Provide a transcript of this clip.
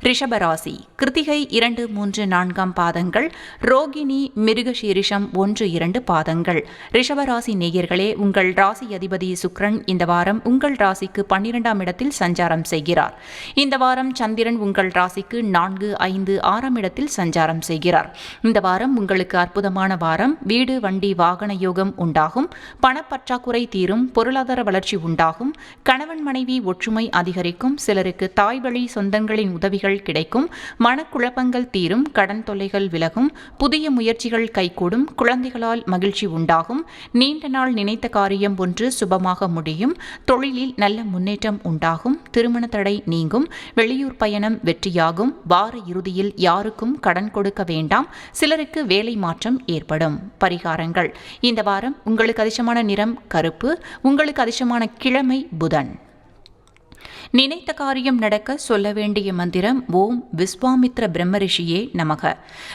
ரிஷபராசி கிருத்திகை 2, 3, 4 பாதங்கள், ரோகிணி, மிருகசீரிஷம் 1, 2 பாதங்கள். ரிஷபராசி நேயர்களே, உங்கள் ராசி அதிபதி சுக்கிரன் இந்த வாரம் உங்கள் ராசிக்கு 12ஆம் இடத்தில் சஞ்சாரம் செய்கிறார். இந்த வாரம் சந்திரன் உங்கள் ராசிக்கு 4, 5, 6ஆம் இடத்தில் சஞ்சாரம் செய்கிறார். இந்த வாரம் உங்களுக்கு அற்புதமான வாரம். வீடு, வண்டி, வாகன யோகம் உண்டாகும். பணப்பற்றாக்குறை தீரும். பொருளாதார வளர்ச்சி உண்டாகும். கணவன் மனைவி ஒற்றுமை அதிகரிக்கும். சிலருக்கு தாய்வழி சொந்தங்களின் உதவிகள் கிடைக்கும். மனக்குழப்பங்கள் தீரும். கடன் தொல்லைகள் விலகும். புதிய முயற்சிகள் கைகூடும். குழந்தைகளால் மகிழ்ச்சி உண்டாகும். நீண்ட நாள் நினைத்த காரியம் ஒன்று சுபமாக முடியும். தொழிலில் நல்ல முன்னேற்றம் உண்டாகும். திருமண தடை நீங்கும். வெளியூர் பயணம் வெற்றியாகும். வார இறுதியில் யாருக்கும் கடன் கொடுக்க வேண்டாம். சிலருக்கு வேலை மாற்றம் ஏற்படும். பரிகாரங்கள். இந்த வாரம் உங்களுக்கு அதிர்ஷ்டமான நிறம் கருப்பு. உங்களுக்கு அதிர்ஷ்டமான கிழமை புதன். நினைத்த காரியம் நடக்க சொல்ல வேண்டிய மந்திரம் ஓம் விஸ்வாமித்ர பிரம்மரிஷியே நமக.